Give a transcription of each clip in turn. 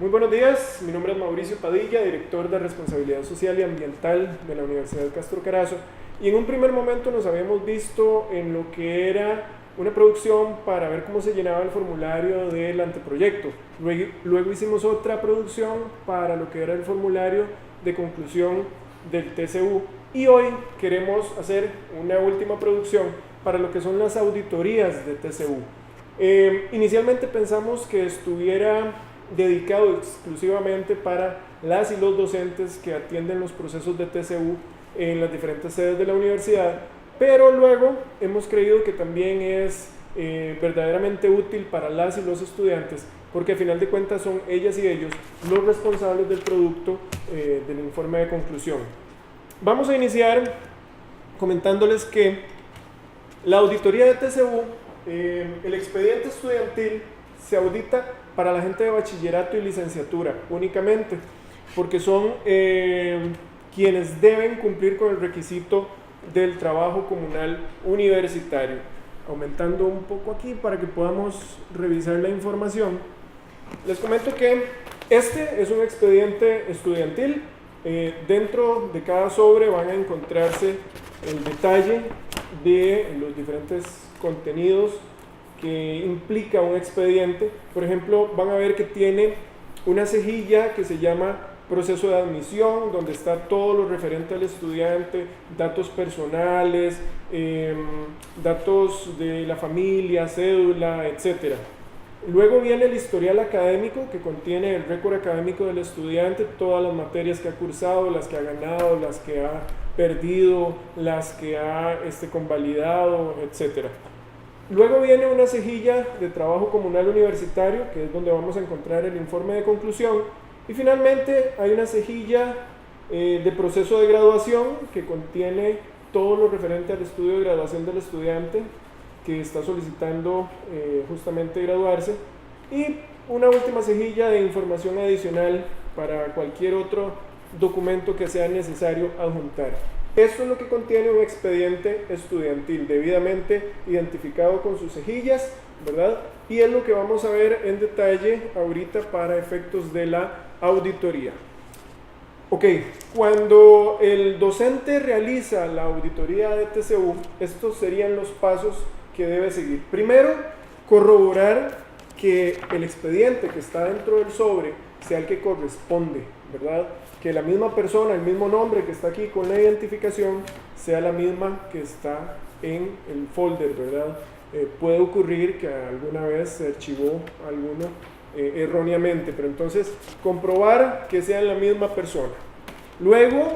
Muy buenos días, mi nombre es Mauricio Padilla, director de Responsabilidad Social y Ambiental de la Universidad Castro Carazo, y en un primer momento nos habíamos visto en lo que era una producción para ver cómo se llenaba el formulario del anteproyecto. Luego hicimos otra producción para lo que era el formulario de conclusión del TCU, y hoy queremos hacer una última producción para lo que son las auditorías de TCU. Inicialmente pensamos que estuviera dedicado exclusivamente para las y los docentes que atienden los procesos de TCU en las diferentes sedes de la universidad, pero luego hemos creído que también es verdaderamente útil para las y los estudiantes, porque a final de cuentas son ellas y ellos los responsables del producto del informe de conclusión. Vamos a iniciar comentándoles que la auditoría de TCU, el expediente estudiantil se audita para la gente de bachillerato y licenciatura únicamente, porque son quienes deben cumplir con el requisito del trabajo comunal universitario. Aumentando un poco aquí para que podamos revisar la información, les comento que este es un expediente estudiantil. Dentro de cada sobre van a encontrarse el detalle de los diferentes contenidos que implica un expediente. Por ejemplo, van a ver que tiene una cejilla que se llama proceso de admisión, donde está todo lo referente al estudiante, datos personales, datos de la familia, cédula, etc. Luego viene el historial académico, que contiene el récord académico del estudiante, todas las materias que ha cursado, las que ha ganado, las que ha perdido, las que ha convalidado, etc. Luego viene una cejilla de trabajo comunal universitario, que es donde vamos a encontrar el informe de conclusión. Y finalmente hay una cejilla de proceso de graduación, que contiene todo lo referente al estudio de graduación del estudiante que está solicitando justamente graduarse. Y una última cejilla de información adicional para cualquier otro documento que sea necesario adjuntar. Esto es lo que contiene un expediente estudiantil debidamente identificado con sus cejillas, ¿verdad? Y es lo que vamos a ver en detalle ahorita para efectos de la auditoría. Ok, cuando el docente realiza la auditoría de TCU, estos serían los pasos que debe seguir. Primero, corroborar que el expediente que está dentro del sobre sea el que corresponde, ¿verdad? Que la misma persona, el mismo nombre que está aquí con la identificación, sea la misma que está en el folder, ¿verdad? Puede ocurrir que alguna vez se archivó alguno erróneamente, pero entonces comprobar que sean la misma persona. Luego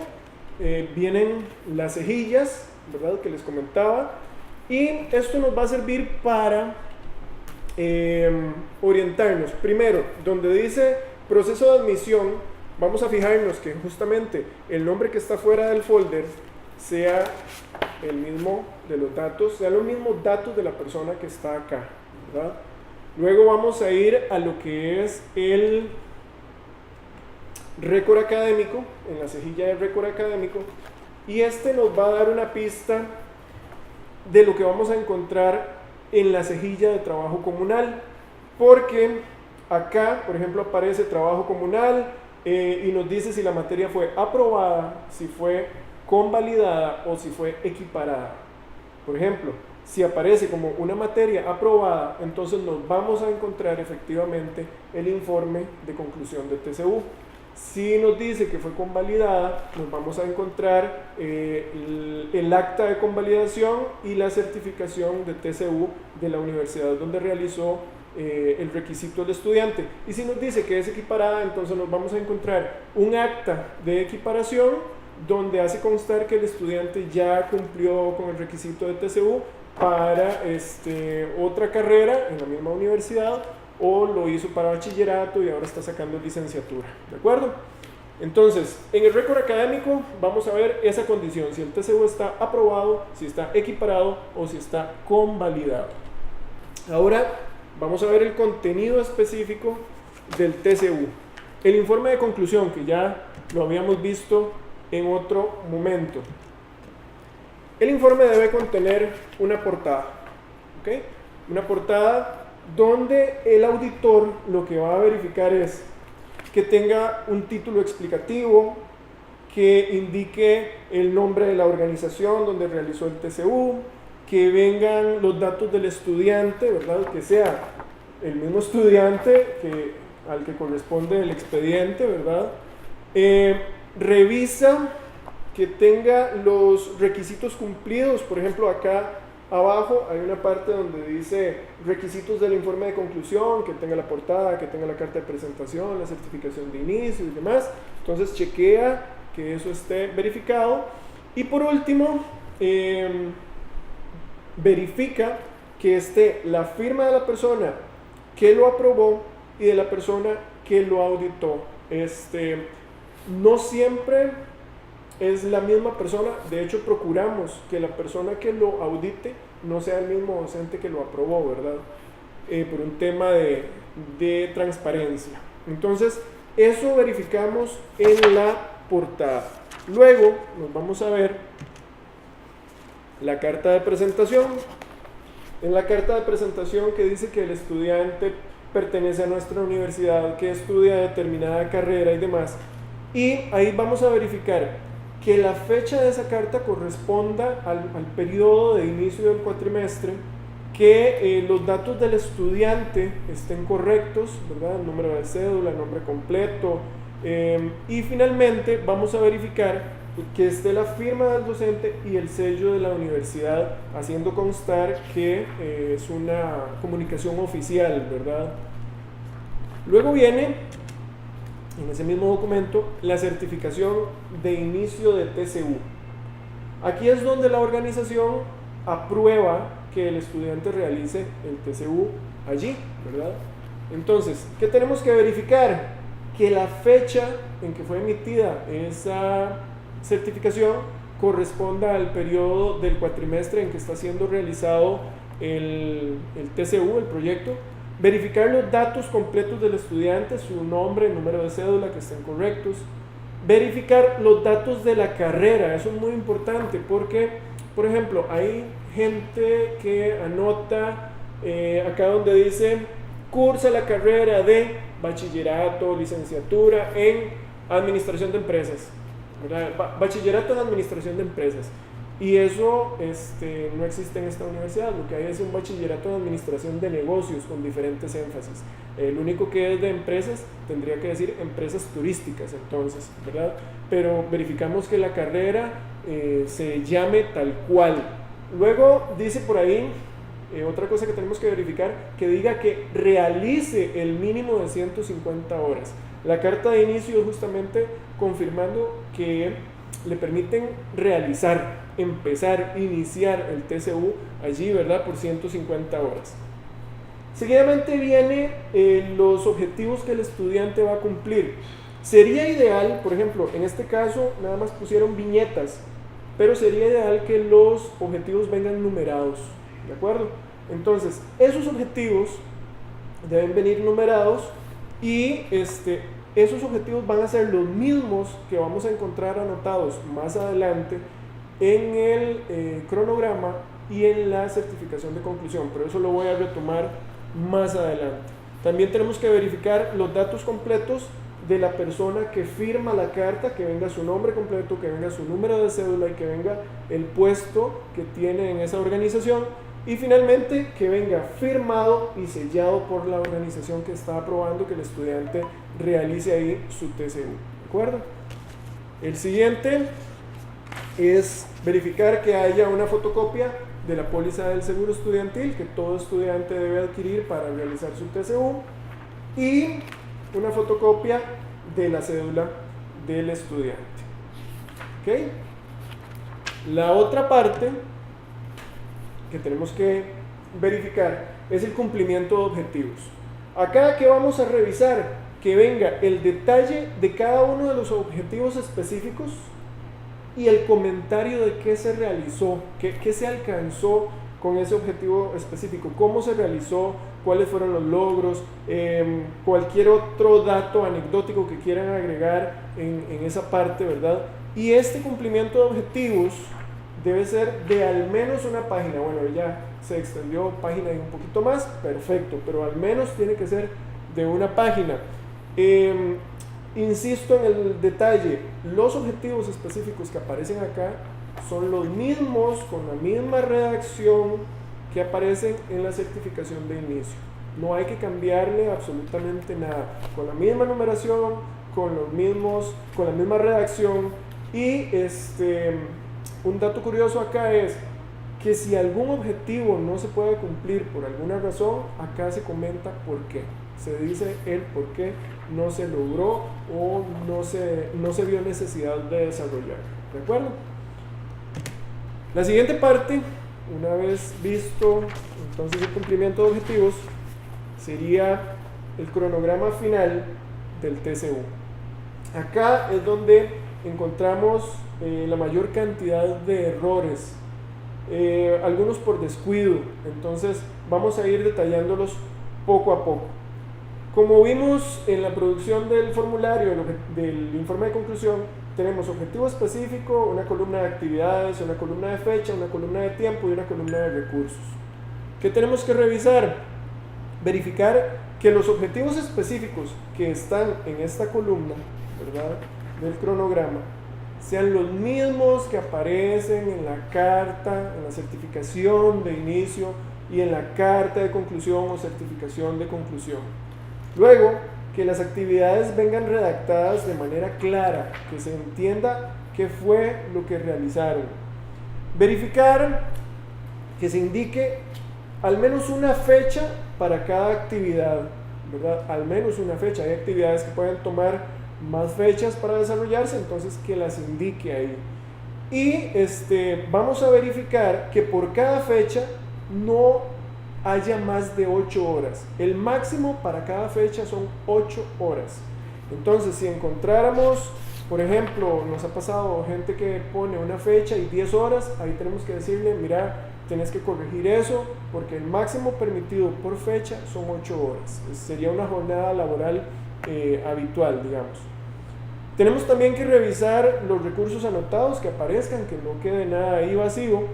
vienen las cejillas, ¿verdad?, que les comentaba, y esto nos va a servir para orientarnos. Primero, donde dice proceso de admisión, vamos a fijarnos que justamente el nombre que está fuera del folder sea el mismo de los datos, sean los mismos datos de la persona que está acá, ¿verdad? Luego vamos a ir a lo que es el récord académico, en la cejilla del récord académico, y este nos va a dar una pista de lo que vamos a encontrar en la cejilla de trabajo comunal, porque acá, por ejemplo, aparece trabajo comunal y nos dice si la materia fue aprobada, si fue convalidada o si fue equiparada. Por ejemplo, si aparece como una materia aprobada, entonces nos vamos a encontrar efectivamente el informe de conclusión de TCU. Si nos dice que fue convalidada, nos vamos a encontrar el acta de convalidación y la certificación de TCU de la universidad donde realizó el requisito del estudiante. Y si nos dice que es equiparada, entonces nos vamos a encontrar un acta de equiparación donde hace constar que el estudiante ya cumplió con el requisito de TCU para otra carrera en la misma universidad, o lo hizo para bachillerato y ahora está sacando licenciatura, ¿de acuerdo? Entonces, en el récord académico vamos a ver esa condición, si el TCU está aprobado, si está equiparado o si está convalidado. Ahora vamos a ver el contenido específico del TCU. El informe de conclusión, que ya lo habíamos visto en otro momento. El informe debe contener una portada, ¿ok? Una portada donde el auditor lo que va a verificar es que tenga un título explicativo, que indique el nombre de la organización donde realizó el TCU, que vengan los datos del estudiante, ¿verdad? Que sea el mismo estudiante al que corresponde el expediente, ¿verdad? Revisa que tenga los requisitos cumplidos. Por ejemplo, acá abajo hay una parte donde dice requisitos del informe de conclusión, que tenga la portada, que tenga la carta de presentación, la certificación de inicio y demás. Entonces chequea que eso esté verificado. Y por último, verifica que esté la firma de la persona que lo aprobó y de la persona que lo auditó. No siempre es la misma persona. De hecho, procuramos que la persona que lo audite no sea el mismo docente que lo aprobó, ¿verdad? Por un tema de transparencia. Entonces, eso verificamos en la portada. Luego nos vamos a ver la carta de presentación. En la carta de presentación que dice que el estudiante pertenece a nuestra universidad, que estudia determinada carrera y demás. Y ahí vamos a verificar que la fecha de esa carta corresponda al periodo de inicio del cuatrimestre, que los datos del estudiante estén correctos, ¿verdad? El número de cédula, el nombre completo, y finalmente vamos a verificar que esté la firma del docente y el sello de la universidad, haciendo constar que es una comunicación oficial, ¿verdad? Luego viene, en ese mismo documento, la certificación de inicio de TCU. Aquí es donde la organización aprueba que el estudiante realice el TCU allí, ¿verdad? Entonces, ¿qué tenemos que verificar? Que la fecha en que fue emitida esa certificación corresponda al periodo del cuatrimestre en que está siendo realizado el TCU, el proyecto. Verificar los datos completos del estudiante, su nombre, número de cédula, que estén correctos. Verificar los datos de la carrera, eso es muy importante porque, por ejemplo, hay gente que anota acá donde dice cursa la carrera de bachillerato, licenciatura en administración de empresas, ¿verdad? Bachillerato en administración de empresas. Y eso no existe en esta universidad. Lo que hay es un bachillerato en administración de negocios con diferentes énfasis. El único que es de empresas tendría que decir empresas turísticas, entonces, ¿verdad? Pero verificamos que la carrera se llame tal cual. Luego dice por ahí, otra cosa que tenemos que verificar, que diga que realice el mínimo de 150 horas. La carta de inicio es justamente confirmando que le permiten realizar, empezar, iniciar el TCU allí, ¿verdad? Por 150 horas. Seguidamente vienen los objetivos que el estudiante va a cumplir. Sería ideal, por ejemplo, en este caso nada más pusieron viñetas, pero sería ideal que los objetivos vengan numerados, ¿de acuerdo? Entonces, esos objetivos deben venir numerados y esos objetivos van a ser los mismos que vamos a encontrar anotados más adelante en el cronograma y en la certificación de conclusión, pero eso lo voy a retomar más adelante. También tenemos que verificar los datos completos de la persona que firma la carta, que venga su nombre completo, que venga su número de cédula y que venga el puesto que tiene en esa organización. Y finalmente, que venga firmado y sellado por la organización que está aprobando que el estudiante realice ahí su TCU. ¿De acuerdo? El siguiente es verificar que haya una fotocopia de la póliza del seguro estudiantil que todo estudiante debe adquirir para realizar su TCU y una fotocopia de la cédula del estudiante. ¿Ok? La otra parte que tenemos que verificar es el cumplimiento de objetivos. Acá, ¿qué vamos a revisar? Que venga el detalle de cada uno de los objetivos específicos y el comentario de qué se realizó, qué se alcanzó con ese objetivo específico, cómo se realizó, cuáles fueron los logros, cualquier otro dato anecdótico que quieran agregar en esa parte, ¿verdad? Y este cumplimiento de objetivos debe ser de al menos una página. Bueno, ya se extendió página y un poquito más, perfecto, pero al menos tiene que ser de una página. Insisto en el detalle, los objetivos específicos que aparecen acá son los mismos, con la misma redacción que aparecen en la certificación de inicio. No hay que cambiarle absolutamente nada, con la misma numeración, con la misma redacción. Y un dato curioso acá es que si algún objetivo no se puede cumplir por alguna razón, acá se comenta por qué. Se dice el por qué no se logró o no se vio necesidad de desarrollar. ¿De acuerdo? La siguiente parte, una vez visto entonces el cumplimiento de objetivos, sería el cronograma final del TCU. Acá es donde encontramos la mayor cantidad de errores, algunos por descuido. Entonces vamos a ir detallándolos poco a poco. Como vimos en la producción del formulario, del informe de conclusión, tenemos objetivo específico, una columna de actividades, una columna de fecha, una columna de tiempo y una columna de recursos. ¿Qué tenemos que revisar? Verificar que los objetivos específicos que están en esta columna, ¿verdad?, del cronograma, sean los mismos que aparecen en la carta, en la certificación de inicio y en la carta de conclusión o certificación de conclusión. Luego, que las actividades vengan redactadas de manera clara, que se entienda qué fue lo que realizaron. Verificar que se indique al menos una fecha para cada actividad, ¿verdad? Al menos una fecha. Hay actividades que pueden tomar más fechas para desarrollarse, entonces que las indique ahí. Y vamos a verificar que por cada fecha no haya más de 8 horas. El máximo para cada fecha son 8 horas. Entonces, si encontráramos, por ejemplo, nos ha pasado gente que pone una fecha y 10 horas, ahí tenemos que decirle, mira, tienes que corregir eso, porque el máximo permitido por fecha son 8 horas. Sería una jornada laboral habitual, digamos. Tenemos también que revisar los recursos anotados que aparezcan, que no quede nada ahí vacío.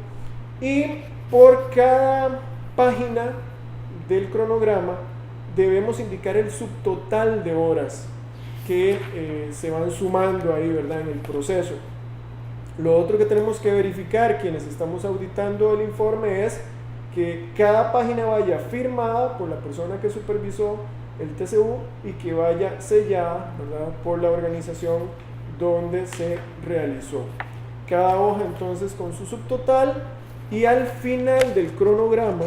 Y por cada página del cronograma debemos indicar el subtotal de horas que se van sumando ahí, ¿verdad?, en el proceso. Lo otro que tenemos que verificar quienes estamos auditando el informe es que cada página vaya firmada por la persona que supervisó el TCU y que vaya sellada, ¿verdad?, por la organización donde se realizó. Cada hoja entonces con su subtotal, y al final del cronograma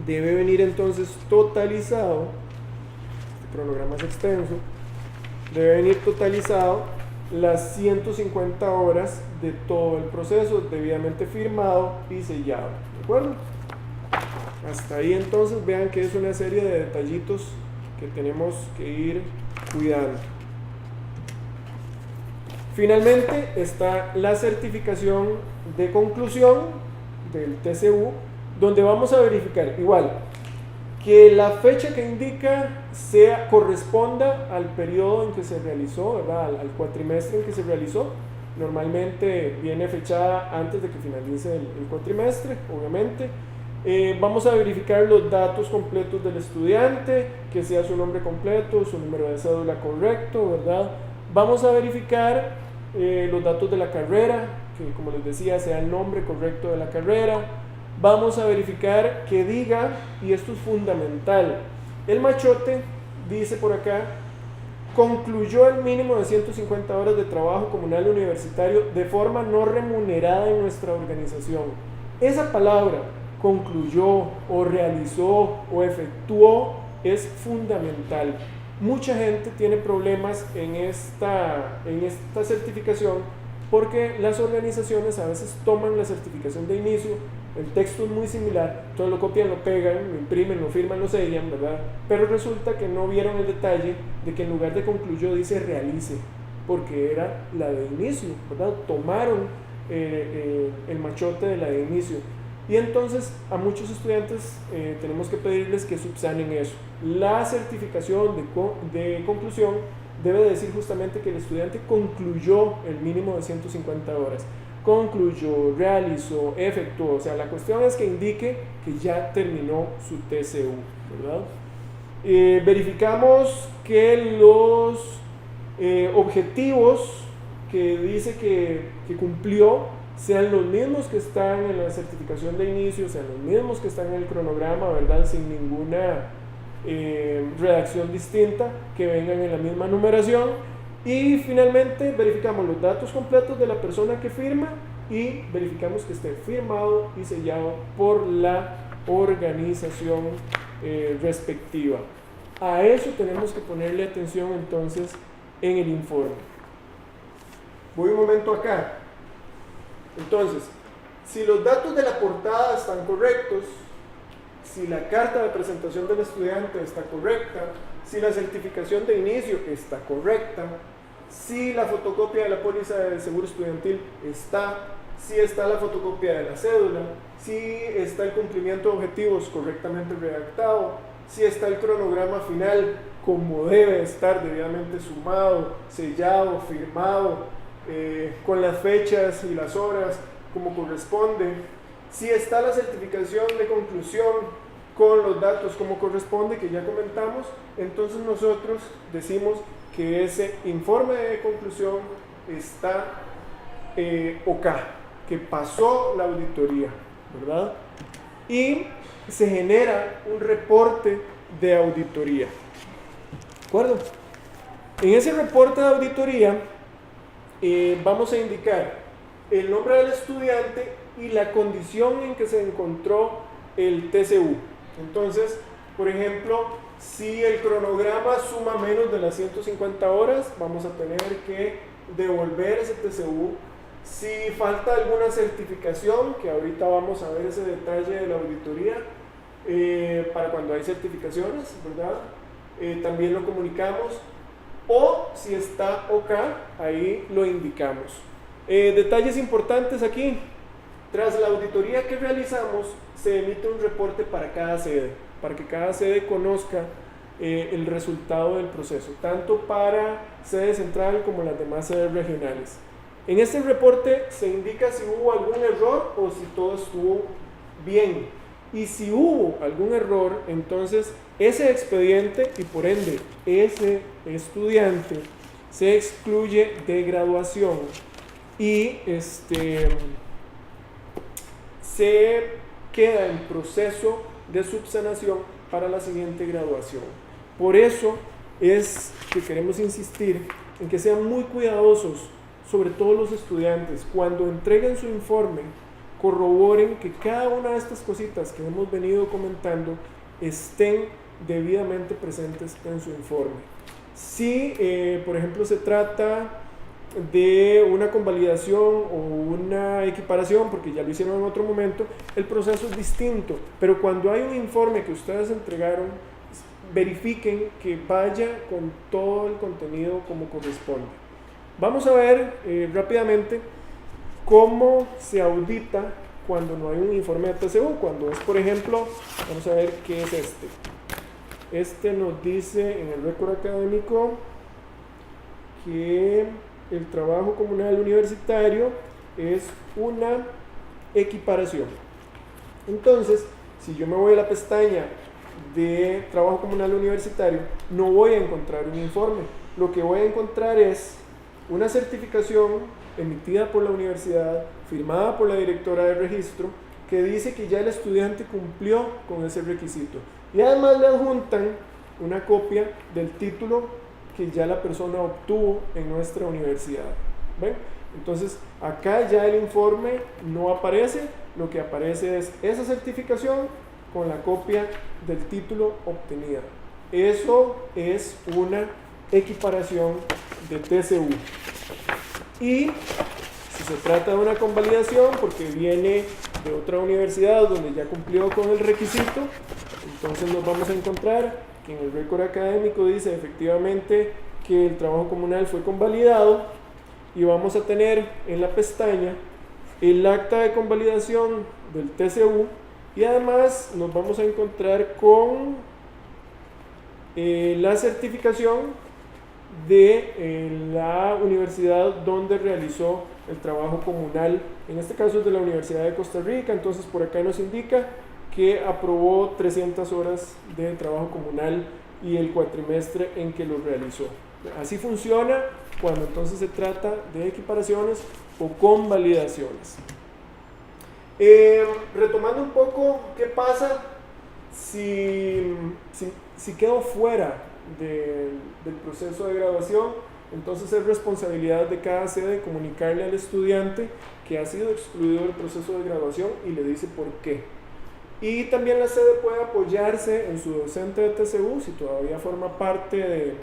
debe venir entonces totalizado, este cronograma es extenso, debe venir totalizado las 150 horas de todo el proceso, debidamente firmado y sellado. ¿De acuerdo? Hasta ahí entonces vean que es una serie de detallitos que tenemos que ir cuidando. Finalmente está la certificación de conclusión del TCU, donde vamos a verificar igual que la fecha que indica corresponda al periodo en que se realizó, ¿verdad?, al cuatrimestre en que se realizó. Normalmente viene fechada antes de que finalice el cuatrimestre, obviamente. Vamos a verificar los datos completos del estudiante, que sea su nombre completo, su número de cédula correcto, ¿verdad? Vamos a verificar los datos de la carrera, que como les decía sea el nombre correcto de la carrera. Vamos a verificar que diga, y esto es fundamental, el machote dice por acá, concluyó el mínimo de 150 horas de trabajo comunal universitario de forma no remunerada en nuestra organización. Esa palabra, concluyó o realizó o efectuó, es fundamental. Mucha gente tiene problemas en esta certificación porque las organizaciones a veces toman la certificación de inicio, el texto es muy similar, entonces lo copian, lo pegan, lo imprimen, lo firman, lo sellan, ¿verdad? Pero resulta que no vieron el detalle de que en lugar de concluyó dice realice, porque era la de inicio, ¿verdad? Tomaron el machote de la de inicio. Y entonces a muchos estudiantes tenemos que pedirles que subsanen eso. La certificación de conclusión debe decir justamente que el estudiante concluyó el mínimo de 150 horas. Concluyó, realizó, efectuó. O sea, la cuestión es que indique que ya terminó su TCU, ¿verdad? Verificamos que los objetivos que dice que cumplió sean los mismos que están en la certificación de inicio, sean los mismos que están en el cronograma, ¿verdad? Sin ninguna redacción distinta, que vengan en la misma numeración. Y finalmente verificamos los datos completos de la persona que firma y verificamos que esté firmado y sellado por la organización respectiva. A eso tenemos que ponerle atención entonces en el informe. Voy un momento acá. Entonces, si los datos de la portada están correctos, si la carta de presentación del estudiante está correcta, si la certificación de inicio está correcta, si la fotocopia de la póliza de seguro estudiantil está, si está la fotocopia de la cédula, si está el cumplimiento de objetivos correctamente redactado, si está el cronograma final como debe estar, debidamente sumado, sellado, firmado, con las fechas y las horas como corresponde, si está la certificación de conclusión con los datos como corresponde, que ya comentamos, entonces nosotros decimos que ese informe de conclusión está OK, que pasó la auditoría, ¿verdad? Y se genera un reporte de auditoría, ¿de acuerdo? En ese reporte de auditoría vamos a indicar el nombre del estudiante y la condición en que se encontró el TCU. Entonces, por ejemplo, si el cronograma suma menos de las 150 horas, vamos a tener que devolver ese TCU. Si falta alguna certificación, que ahorita vamos a ver ese detalle de la auditoría, para cuando hay certificaciones, ¿verdad? También lo comunicamos. O si está OK, ahí lo indicamos. Detalles importantes aquí. Tras la auditoría que realizamos, se emite un reporte para cada sede, para que cada sede conozca el resultado del proceso, tanto para sede central como las demás sedes regionales. En este reporte se indica si hubo algún error o si todo estuvo bien. Y si hubo algún error, entonces ese expediente y por ende ese estudiante se excluye de graduación y se queda en proceso de subsanación para la siguiente graduación. Por eso es que queremos insistir en que sean muy cuidadosos, sobre todo los estudiantes, cuando entreguen su informe, corroboren que cada una de estas cositas que hemos venido comentando estén debidamente presentes en su informe. Si, por ejemplo, se trata de una convalidación o una equiparación, porque ya lo hicieron en otro momento, el proceso es distinto, pero cuando hay un informe que ustedes entregaron, verifiquen que vaya con todo el contenido como corresponde. Vamos a ver rápidamente cómo se audita cuando no hay un informe de TCU, cuando es, por ejemplo, vamos a ver qué es este. Este nos dice en el récord académico que el trabajo comunal universitario es una equiparación. Entonces, si yo me voy a la pestaña de trabajo comunal universitario, no voy a encontrar un informe. Lo que voy a encontrar es una certificación emitida por la universidad, firmada por la directora de registro, que dice que ya el estudiante cumplió con ese requisito. Y además le adjuntan una copia del título que ya la persona obtuvo en nuestra universidad. ¿Ven? Entonces, acá ya el informe no aparece, lo que aparece es esa certificación con la copia del título obtenida. Eso es una equiparación de TCU. Y si se trata de una convalidación porque viene de otra universidad donde ya cumplió con el requisito, entonces nos vamos a encontrar que en el récord académico dice efectivamente que el trabajo comunal fue convalidado y vamos a tener en la pestaña el acta de convalidación del TCU y además nos vamos a encontrar con la certificación de la universidad donde realizó el trabajo comunal. En este caso es de la Universidad de Costa Rica, entonces por acá nos indica que aprobó 300 horas de trabajo comunal y el cuatrimestre en que lo realizó. Así funciona cuando entonces se trata de equiparaciones o convalidaciones. Retomando un poco, ¿qué pasa si quedo fuera del proceso de graduación? Entonces es responsabilidad de cada sede comunicarle al estudiante que ha sido excluido del proceso de graduación y le dice por qué. Y también la sede puede apoyarse en su docente de TCU, si todavía forma parte de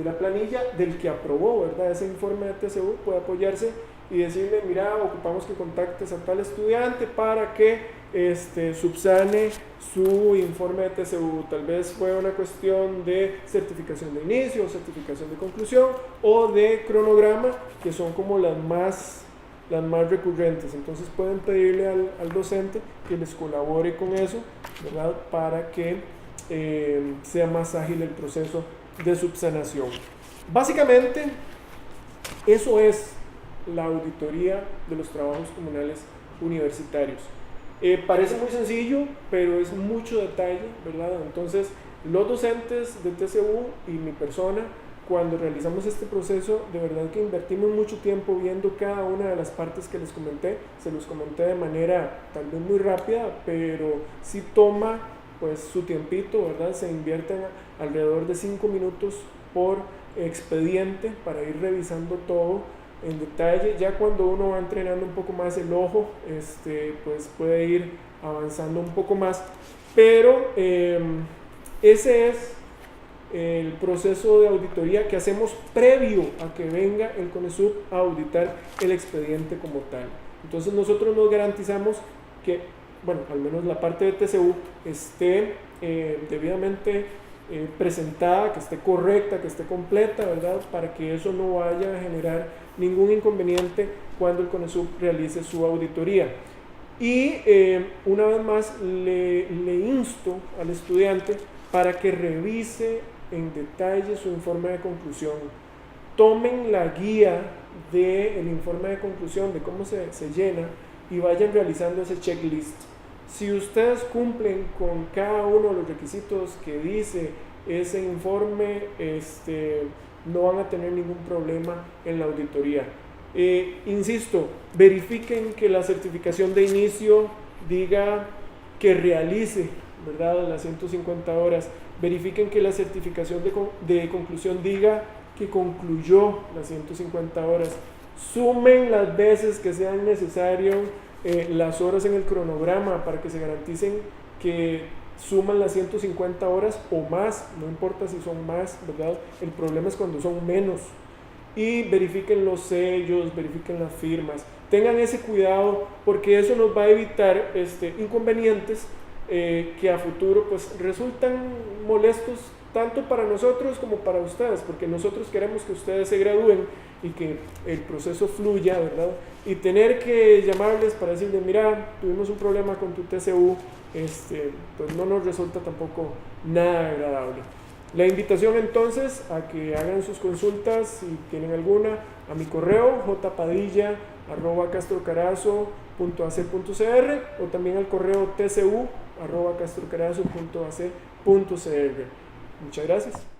la planilla del que aprobó, ¿verdad?, ese informe de TCU, puede apoyarse y decirle, mira, ocupamos que contactes a tal estudiante para que subsane su informe de TCU. Tal vez fue una cuestión de certificación de inicio, certificación de conclusión o de cronograma, que son como las más recurrentes. Entonces pueden pedirle al docente que les colabore con eso, ¿verdad?, para que sea más ágil el proceso de subsanación. Básicamente, eso es la auditoría de los trabajos comunales universitarios. Parece muy sencillo, pero es mucho detalle, ¿verdad? Entonces, los docentes de TCU y mi persona, cuando realizamos este proceso, de verdad que invertimos mucho tiempo viendo cada una de las partes que les comenté. Se los comenté de manera tal vez muy rápida, pero sí toma pues su tiempito, ¿verdad? Se invierten alrededor de 5 minutos por expediente para ir revisando todo en detalle. Ya cuando uno va entrenando un poco más el ojo, pues puede ir avanzando un poco más, pero ese es el proceso de auditoría que hacemos previo a que venga el CONESUB a auditar el expediente como tal. Entonces nosotros nos garantizamos que, bueno, al menos la parte de TCU esté debidamente presentada, que esté correcta, que esté completa, ¿verdad?, para que eso no vaya a generar ningún inconveniente cuando el CONESUB realice su auditoría. Y una vez más le insto al estudiante para que revise en detalle su informe de conclusión. Tomen la guía del informe de conclusión, de cómo se llena, y vayan realizando ese checklist. Si ustedes cumplen con cada uno de los requisitos que dice ese informe, no van a tener ningún problema en la auditoría. Insisto, verifiquen que la certificación de inicio diga que realice, ¿verdad?, las 150 horas. Verifiquen que la certificación de conclusión diga que concluyó las 150 horas. Sumen las veces que sean necesario las horas en el cronograma para que se garanticen que suman las 150 horas o más, no importa si son más, ¿verdad? El problema es cuando son menos. Y verifiquen los sellos, verifiquen las firmas. Tengan ese cuidado porque eso nos va a evitar inconvenientes que a futuro pues resultan molestos tanto para nosotros como para ustedes, porque nosotros queremos que ustedes se gradúen y que el proceso fluya, ¿verdad? Y tener que llamarles para decirles, mira, tuvimos un problema con tu TCU, pues no nos resulta tampoco nada agradable. La invitación entonces a que hagan sus consultas, si tienen alguna, a mi correo jpadilia@castrocarazo.ac.cr o también al correo tcu@castrocarazo.ac.cr. Muchas gracias.